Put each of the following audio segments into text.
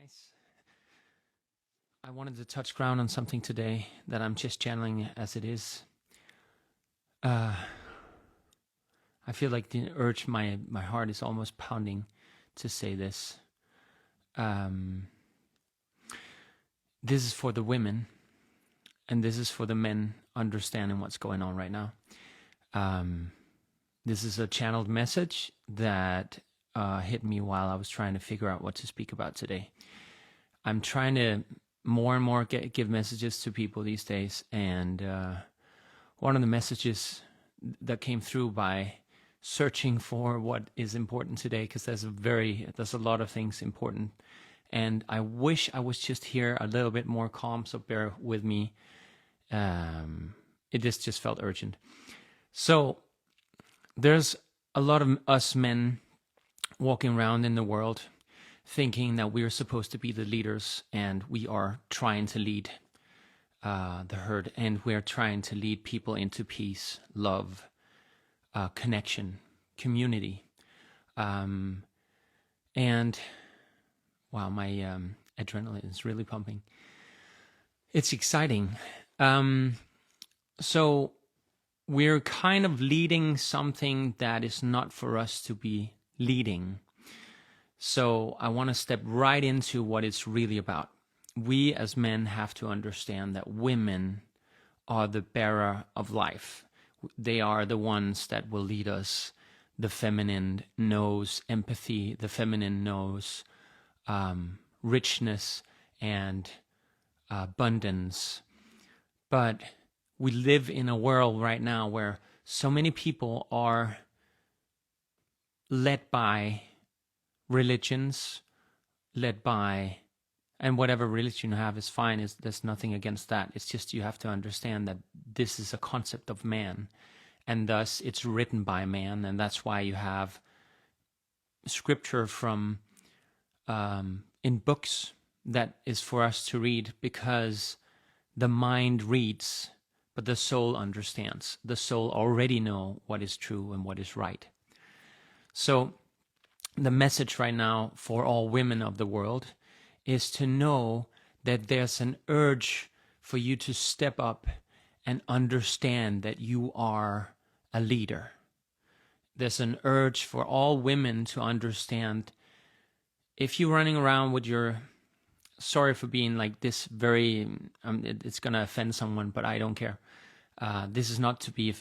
Nice. I wanted to touch ground on something today that I'm just channeling as it is. I feel like the urge, my heart is almost pounding to say this. This is for the women, and this is for the men understanding what's going on right now. This is a channeled message that hit me while I was trying to figure out what to speak about today. I'm trying to more and more give messages to people these days, and one of the messages that came through by searching for what is important today, because there's a lot of things important, and I wish I was just here a little bit more calm, so bear with me. It just felt urgent. So there's a lot of us men walking around in the world thinking that we're supposed to be the leaders, and we are trying to lead the herd, and we're trying to lead people into peace, love, connection, community. And wow, my adrenaline is really pumping. It's exciting. So we're kind of leading something that is not for us to be leading. So I want to step right into what it's really about. We as men have to understand that women are the bearer of life. They are the ones that will lead us. The feminine knows empathy. The feminine knows richness and abundance. But we live in a world right now where so many people are led by religions, and whatever religion you have is fine. There's nothing against that. It's just you have to understand that this is a concept of man, and thus it's written by man, and that's why you have scripture from in books that is for us to read, because the mind reads, but the soul understands. The soul already know what is true and what is right. So the message right now for all women of the world is to know that there's an urge for you to step up and understand that you are a leader. There's an urge for all women to understand, if you're running around with your, sorry for being like this very, it's going to offend someone, but I don't care. This is not to be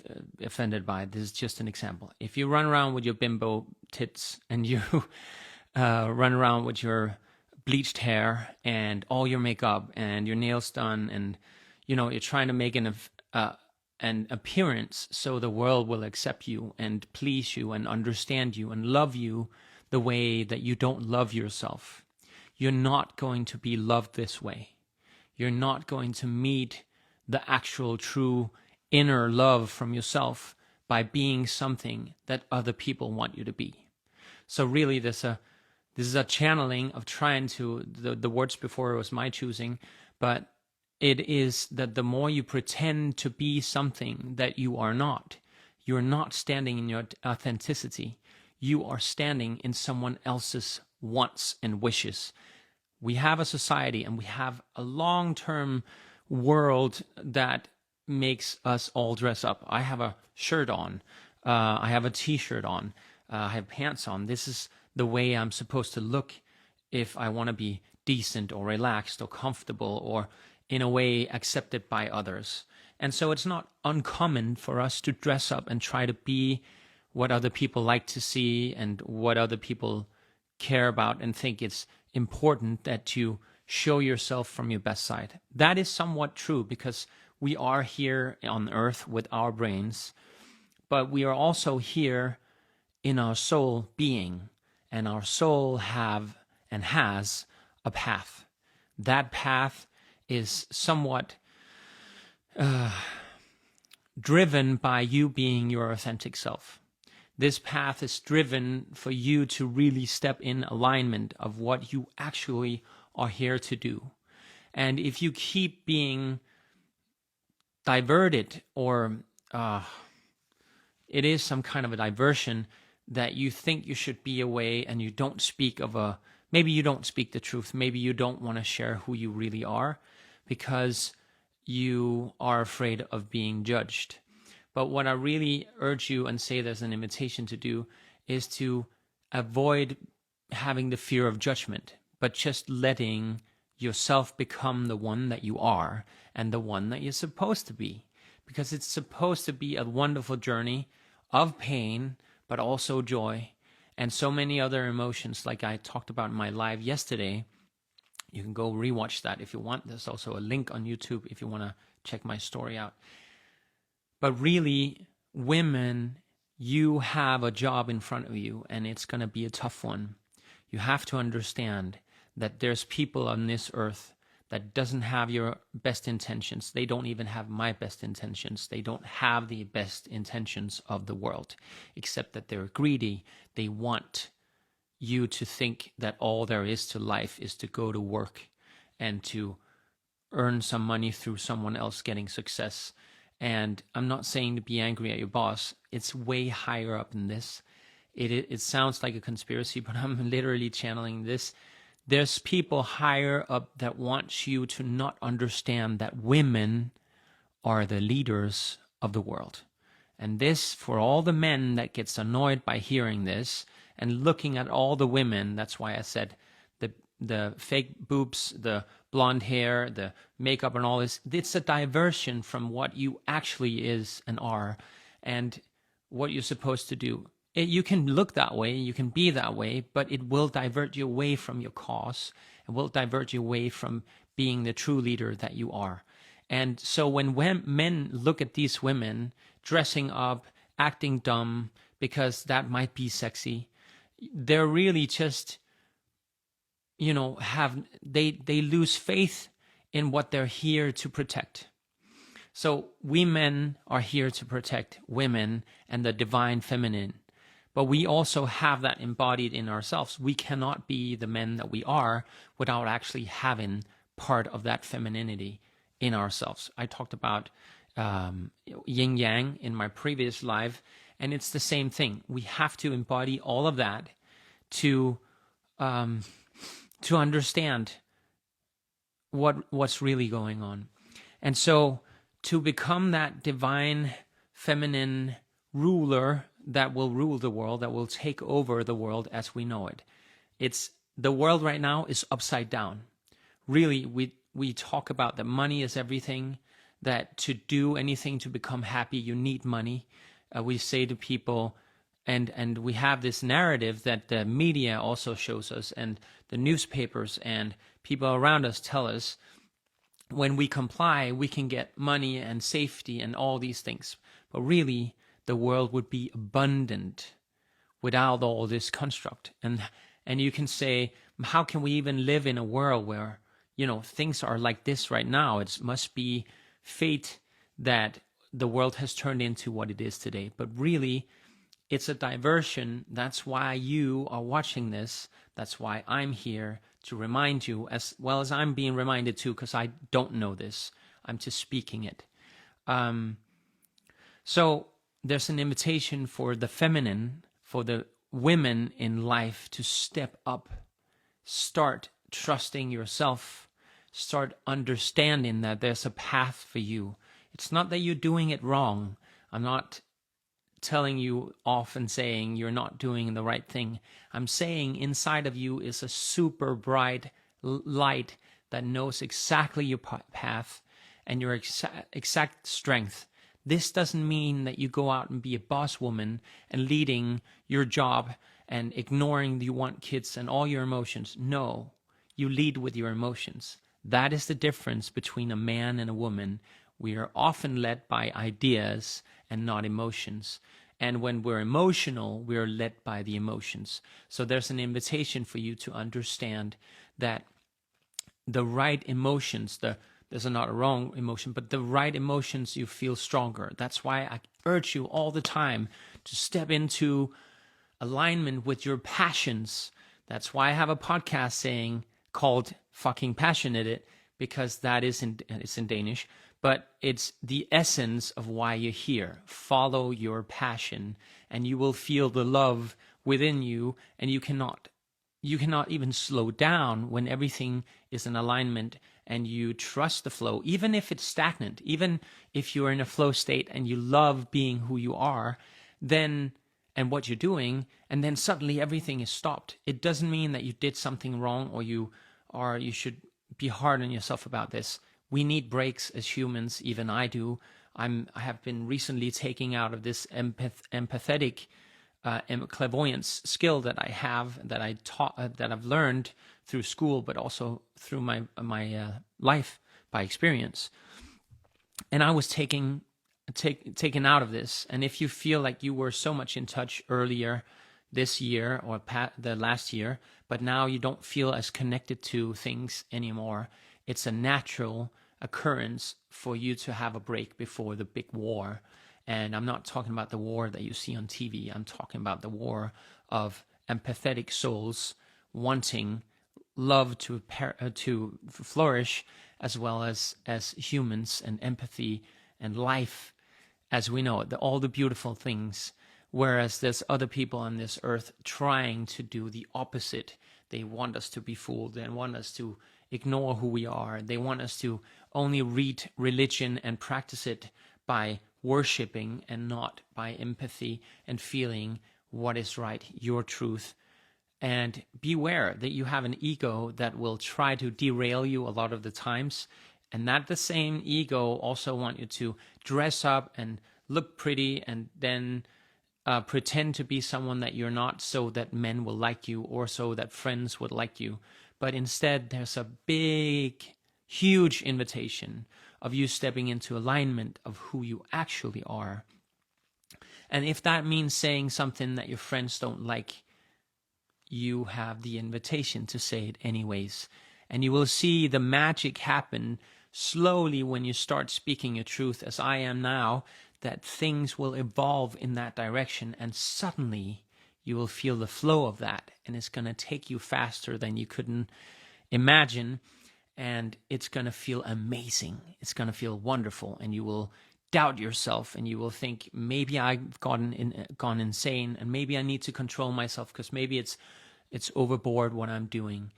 offended by. This is just an example. If you run around with your bimbo tits, and you run around with your bleached hair and all your makeup and your nails done, and you're trying to make an appearance so the world will accept you and please you and understand you and love you the way that you don't love yourself, you're not going to be loved this way. You're not going to meet the actual true inner love from yourself by being something that other people want you to be. So really this is a channeling of trying to, the words before was my choosing, but it is that the more you pretend to be something that you are not, you're not standing in your authenticity. You are standing in someone else's wants and wishes. We have a society, and we have a long-term world that makes us all dress up. I have a shirt on. I have a t-shirt on. I have pants on. This is the way I'm supposed to look if I want to be decent or relaxed or comfortable or in a way accepted by others. And so it's not uncommon for us to dress up and try to be what other people like to see and what other people care about, and think it's important that you show yourself from your best side. That is somewhat true, because we are here on earth with our brains, but we are also here in our soul being, and our soul have and has a path. That path is somewhat driven by you being your authentic self. This path is driven for you to really step in alignment of what you actually are here to do. And if you keep being diverted, or it is some kind of a diversion, that you think you should be away and you don't speak of maybe you don't speak the truth. Maybe you don't want to share who you really are because you are afraid of being judged. But what I really urge you and say there's an invitation to do is to avoid having the fear of judgment, but just letting yourself become the one that you are and the one that you're supposed to be. Because it's supposed to be a wonderful journey of pain, but also joy, and so many other emotions like I talked about in my live yesterday. You can go rewatch that if you want. There's also a link on YouTube if you want to check my story out. But really, women, you have a job in front of you, and it's going to be a tough one. You have to understand that there's people on this earth that doesn't have your best intentions. They don't even have my best intentions. They don't have the best intentions of the world, except that they're greedy. They want you to think that all there is to life is to go to work and to earn some money through someone else getting success. And I'm not saying to be angry at your boss. It's way higher up than this. It sounds like a conspiracy, but I'm literally channeling this. There's people higher up that want you to not understand that women are the leaders of the world. And this, for all the men that gets annoyed by hearing this and looking at all the women, that's why I said the fake boobs, the blonde hair, the makeup and all this, it's a diversion from what you actually is and are and what you're supposed to do. You can look that way, you can be that way, but it will divert you away from your cause. It will divert you away from being the true leader that you are. And so when men look at these women dressing up, acting dumb, because that might be sexy, they're really just, they lose faith in what they're here to protect. So we men are here to protect women and the divine feminine. But we also have that embodied in ourselves. We cannot be the men that we are without actually having part of that femininity in ourselves. I talked about yin yang in my previous live, and it's the same thing. We have to embody all of that to understand what's really going on. And so to become that divine feminine ruler that will rule the world, that will take over the world as we know it. The world right now is upside down. Really, we talk about that money is everything, that to do anything to become happy, you need money. We say to people, and we have this narrative that the media also shows us, and the newspapers and people around us tell us, when we comply, we can get money and safety and all these things. But really, the world would be abundant without all this construct. And you can say, how can we even live in a world where, things are like this right now? It must be fate that the world has turned into what it is today. But really, it's a diversion. That's why you are watching this. That's why I'm here to remind you, as well as I'm being reminded too, because I don't know this. I'm just speaking it. So there's an invitation for the feminine, for the women in life to step up, start trusting yourself, start understanding that there's a path for you. It's not that you're doing it wrong. I'm not telling you off and saying you're not doing the right thing. I'm saying inside of you is a super bright light that knows exactly your path and your exact strength. This doesn't mean that you go out and be a boss woman and leading your job and ignoring you want kids and all your emotions. No, you lead with your emotions. That is the difference between a man and a woman. We are often led by ideas and not emotions. And when we're emotional, we are led by the emotions. So there's an invitation for you to understand that the right emotions, there's not a wrong emotion, but the right emotions, you feel stronger. That's why I urge you all the time to step into alignment with your passions. That's why I have a podcast called Fucking Passionate, because that is it's in Danish, but it's the essence of why you're here. Follow your passion and you will feel the love within you, and you you cannot even slow down when everything is in alignment and you trust the flow, even if it's stagnant, even if you're in a flow state and you love being who you are, then and what you're doing, and then suddenly everything is stopped. It doesn't mean that you did something wrong or you should be hard on yourself about this. We need breaks as humans, even I do. I have been recently taking out of this empathetic clairvoyance skill that I have, that I taught, that I've learned through school, but also through my life by experience. And I was taken out of this. And if you feel like you were so much in touch earlier this year or the last year, but now you don't feel as connected to things anymore, it's a natural occurrence for you to have a break before the big war. And I'm not talking about the war that you see on TV. I'm talking about the war of empathetic souls wanting love to flourish, as well as humans and empathy and life as we know it, all the beautiful things. Whereas there's other people on this earth trying to do the opposite. They want us to be fooled. They want us to ignore who we are. They want us to only read religion and practice it by worshiping and not by empathy and feeling what is right, your truth. And beware that you have an ego that will try to derail you a lot of the times, and that the same ego also want you to dress up and look pretty and then pretend to be someone that you're not, so that men will like you or so that friends would like you. But instead, there's a big, huge invitation of you stepping into alignment of who you actually are. And if that means saying something that your friends don't like, you have the invitation to say it anyways. And you will see the magic happen slowly when you start speaking your truth, as I am now, that things will evolve in that direction, and suddenly you will feel the flow of that, and it's going to take you faster than you couldn't imagine, and it's going to feel amazing. It's going to feel wonderful, and you will doubt yourself, and you will think, maybe I've gone insane, and maybe I need to control myself because maybe it's overboard what I'm doing.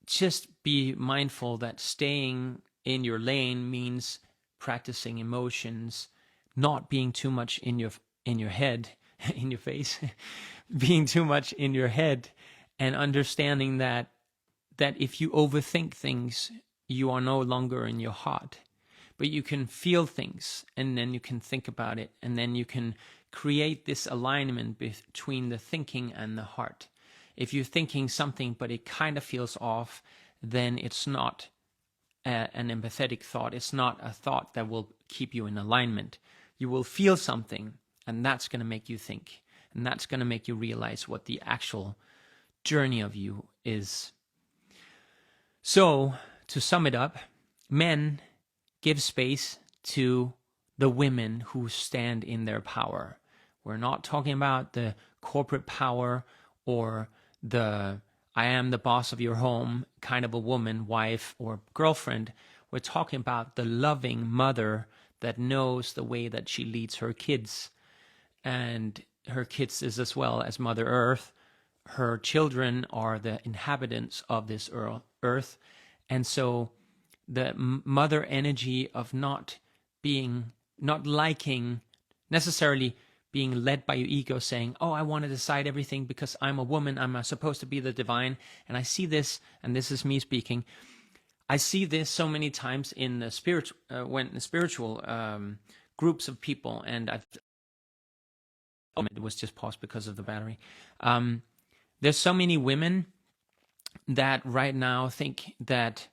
Just be mindful that staying in your lane means practicing emotions, not being too much in your head, in your face, being too much in your head, and understanding that if you overthink things, you are no longer in your heart. But you can feel things, and then you can think about it, and then you can create this alignment between the thinking and the heart. If you're thinking something but it kind of feels off, then it's not an empathetic thought. It's not a thought that will keep you in alignment. You will feel something, and that's going to make you think, and that's going to make you realize what the actual journey of you is. So, to sum it up, men, give space to the women who stand in their power. We're not talking about the corporate power or the I am the boss of your home kind of a woman, wife, or girlfriend. We're talking about the loving mother that knows the way that she leads her kids. And her kids is as well as Mother Earth. Her children are the inhabitants of this earth. And so the mother energy of not liking, necessarily being led by your ego, saying, oh, I want to decide everything because I'm a woman, I'm supposed to be the divine. And I see this, and this is me speaking, I see this so many times in the spiritual groups of people, and it was just paused because of the battery. There's so many women that right now think that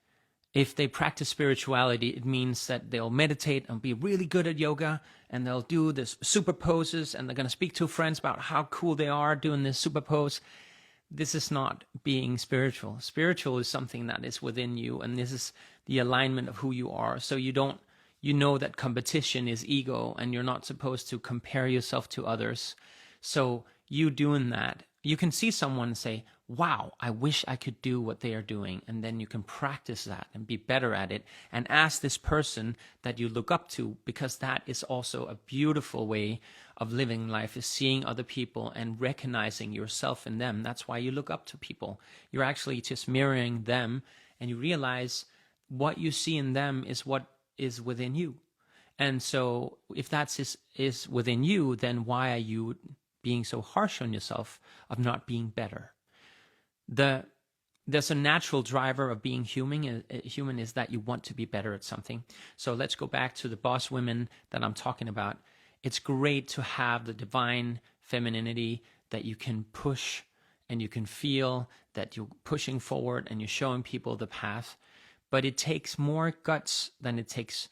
if they practice spirituality, it means that they'll meditate and be really good at yoga, and they'll do this super poses, and they're going to speak to friends about how cool they are doing this super pose. This is not being spiritual. Spiritual is something that is within you, and this is the alignment of who you are. So you know that competition is ego, and you're not supposed to compare yourself to others. So you doing that you can see someone and say, wow, I wish I could do what they are doing. And then you can practice that and be better at it and ask this person that you look up to, because that is also a beautiful way of living life, is seeing other people and recognizing yourself in them. That's why you look up to people. You're actually just mirroring them, and you realize what you see in them is what is within you. And so if that is within you, then why are you being so harsh on yourself of not being better? There's a natural driver of being human is that you want to be better at something. So let's go back to the boss women that I'm talking about. It's great to have the divine femininity that you can push and you can feel that you're pushing forward and you're showing people the path. But it takes more guts than it takes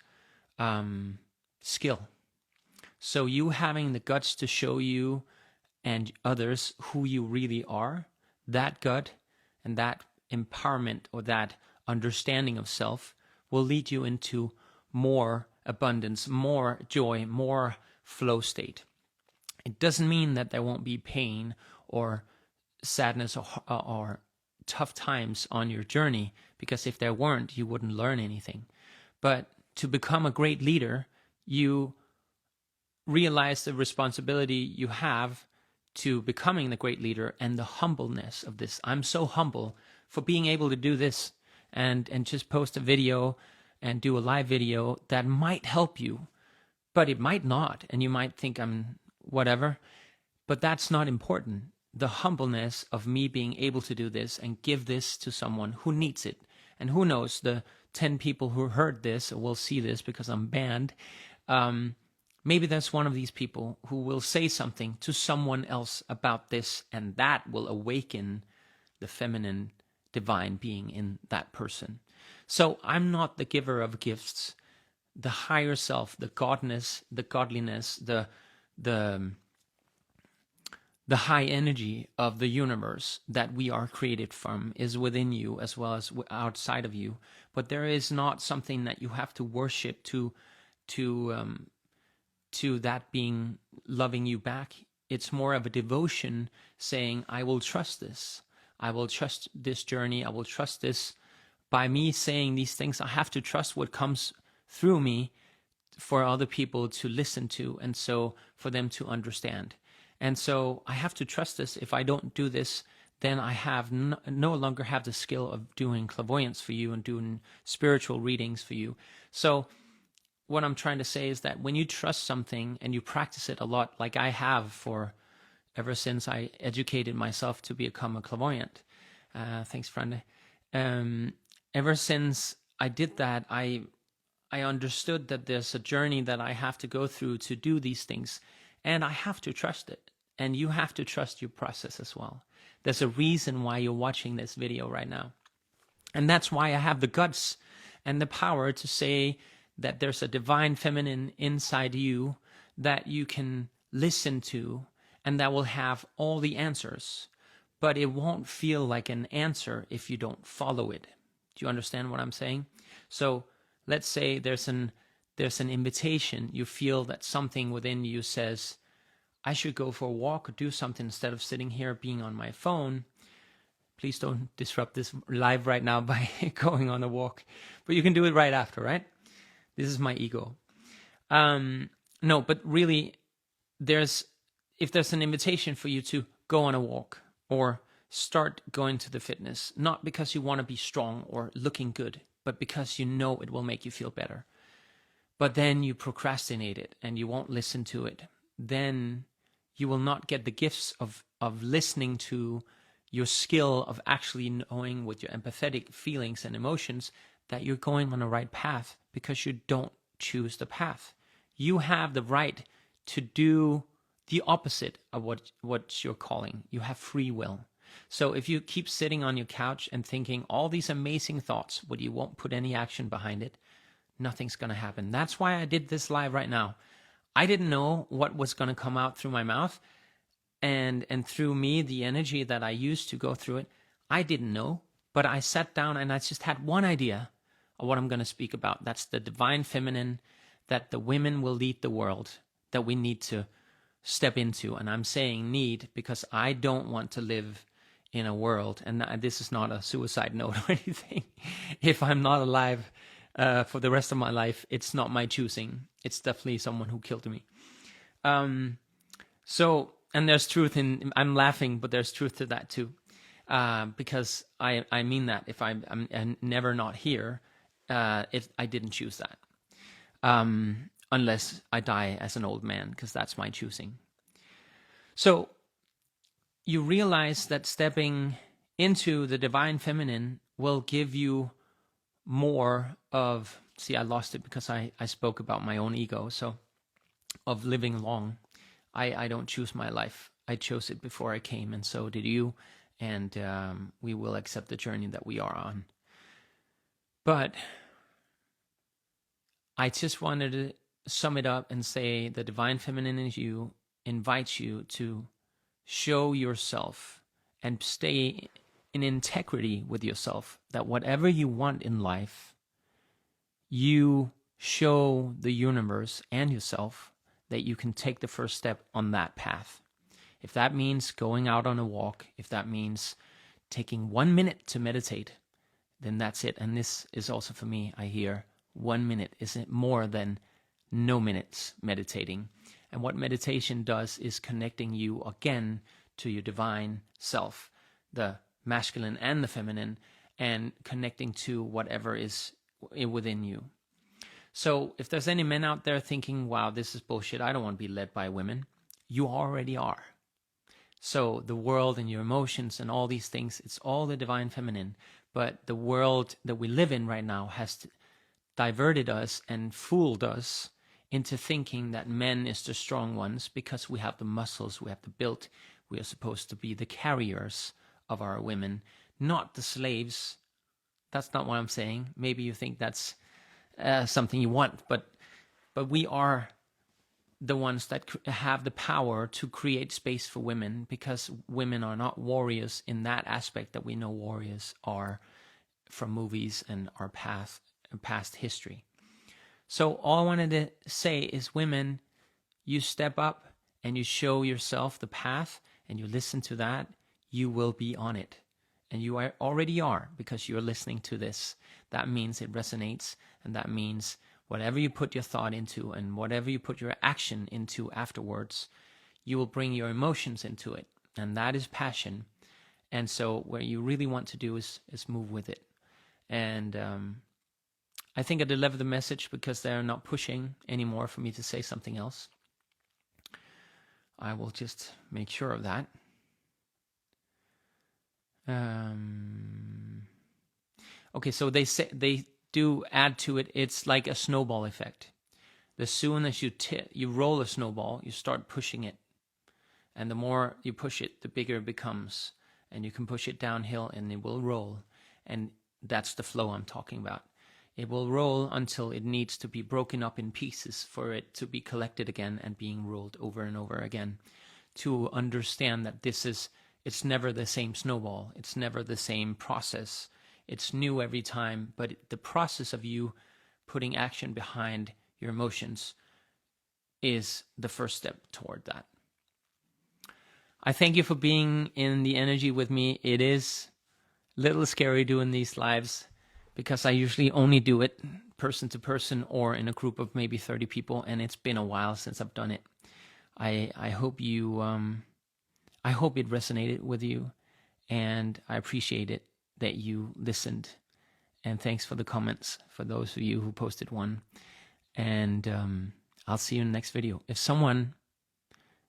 skill. So you having the guts to show you and others who you really are, that gut and that empowerment or that understanding of self will lead you into more abundance, more joy, more flow state. It doesn't mean that there won't be pain or sadness or tough times on your journey, because if there weren't, you wouldn't learn anything. But to become a great leader, you realize the responsibility you have to becoming the great leader and the humbleness of this. I'm so humble for being able to do this and just post a video and do a live video that might help you, but it might not. And you might think I'm whatever, but that's not important. The humbleness of me being able to do this and give this to someone who needs it. And who knows, the 10 people who heard this or will see this because I'm banned, maybe there's one of these people who will say something to someone else about this, and that will awaken the feminine divine being in that person. So I'm not the giver of gifts. The higher self, the godness, the godliness, the high energy of the universe that we are created from is within you as well as outside of you. But there is not something that you have to worship to that being loving you back. It's more of a devotion saying, I will trust this. I will trust this journey. I will trust this. By me saying these things, I have to trust what comes through me for other people to listen to, and so for them to understand. And so I have to trust this. If I don't do this, then I have no longer have the skill of doing clairvoyance for you and doing spiritual readings for you. So what I'm trying to say is that when you trust something and you practice it a lot, like I have for ever since I educated myself to become a clairvoyant. Thanks, friend. Ever since I did that, I understood that there's a journey that I have to go through to do these things, and I have to trust it. And you have to trust your process as well. There's a reason why you're watching this video right now. And that's why I have the guts and the power to say that there's a divine feminine inside you that you can listen to and that will have all the answers. But it won't feel like an answer if you don't follow it. Do you understand what I'm saying? So let's say there's an invitation. You feel that something within you says, I should go for a walk or do something instead of sitting here being on my phone. Please don't disrupt this live right now by going on a walk. But you can do it right after, right? This is my ego. No, but really, if there's an invitation for you to go on a walk or start going to the fitness, not because you want to be strong or looking good, but because you know it will make you feel better. But then you procrastinate it and you won't listen to it. Then you will not get the gifts of listening to your skill of actually knowing with your empathetic feelings and emotions that you're going on the right path, because you don't choose the path. You have the right to do the opposite of what you're calling. You have free will. So if you keep sitting on your couch and thinking all these amazing thoughts, but you won't put any action behind it, nothing's going to happen. That's why I did this live right now. I didn't know what was going to come out through my mouth and through me, the energy that I used to go through it. I didn't know, but I sat down and I just had one idea of what I'm going to speak about. That's the divine feminine, that the women will lead the world, that we need to step into. And I'm saying need because I don't want to live in a world, and this is not a suicide note or anything. If I'm not alive for the rest of my life, it's not my choosing. It's definitely someone who killed me. So, and there's truth in, I'm laughing, but there's truth to that too. Because I mean that if I'm never not here, if I didn't choose that. Unless I die as an old man, because that's my choosing. So you realize that stepping into the divine feminine will give you more of, see, I lost it because I spoke about my own ego. So of living long, I don't choose my life. I chose it before I came, and so did you. And we will accept the journey that we are on. But I just wanted to sum it up and say the divine feminine in you invites you to show yourself and stay in integrity with yourself, that whatever you want in life, you show the universe and yourself that you can take the first step on that path. If that means going out on a walk, if that means taking 1 minute to meditate, then that's it. And this is also for me, I hear 1 minute isn't more than no minutes meditating. And what meditation does is connecting you again to your divine self, the masculine and the feminine, and connecting to whatever is within you. So if there's any men out there thinking, wow, this is bullshit, I don't want to be led by women, you already are. So the world and your emotions and all these things, it's all the divine feminine. But the world that we live in right now has diverted us and fooled us into thinking that men is the strong ones because we have the muscles, we have the build. We are supposed to be the carriers of our women, not the slaves. That's not what I'm saying. Maybe you think that's something you want, but we are the ones that have the power to create space for women, because women are not warriors in that aspect that we know warriors are from movies and our past history. So all I wanted to say is, women, you step up and you show yourself the path and you listen to that, you will be on it. And you already are, because you're listening to this. That means it resonates, and that means whatever you put your thought into and whatever you put your action into afterwards, you will bring your emotions into it. And that is passion. And so what you really want to do is move with it. And I think I delivered the message because they're not pushing anymore for me to say something else. I will just make sure of that. Okay, so they do add to it. It's like a snowball effect. The soon as you roll a snowball, you start pushing it, and the more you push it, the bigger it becomes, and you can push it downhill, and it will roll. And that's the flow I'm talking about. It will roll until it needs to be broken up in pieces for it to be collected again and being rolled over and over again, to understand that it's never the same snowball. It's never the same process. It's new every time, but the process of you putting action behind your emotions is the first step toward that. I thank you for being in the energy with me. It is a little scary doing these lives because I usually only do it person to person or in a group of maybe 30 people, and it's been a while since I've done it. I hope you I hope it resonated with you, and I appreciate it that you listened. And thanks for the comments, for those of you who posted one. And I'll see you in the next video. If someone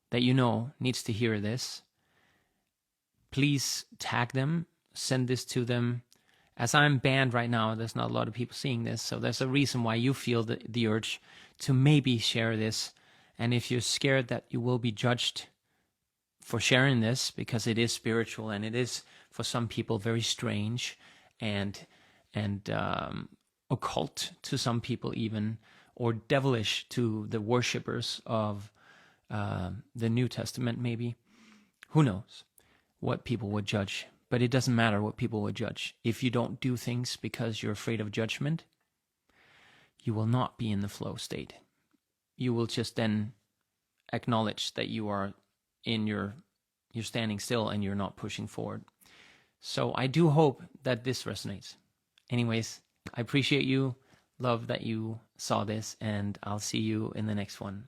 that you know needs to hear this, please tag them, send this to them. As I'm banned right now, there's not a lot of people seeing this, so there's a reason why you feel the urge to maybe share this. And if you're scared that you will be judged for sharing this, because it is spiritual and it is for some people very strange and occult to some people even, or devilish to the worshippers of the New Testament maybe. Who knows what people would judge? But it doesn't matter what people would judge. If you don't do things because you're afraid of judgment, you will not be in the flow state. You will just then acknowledge that you're standing still and you're not pushing forward. So I do hope that this resonates. Anyways, I appreciate you. Love that you saw this, and I'll see you in the next one.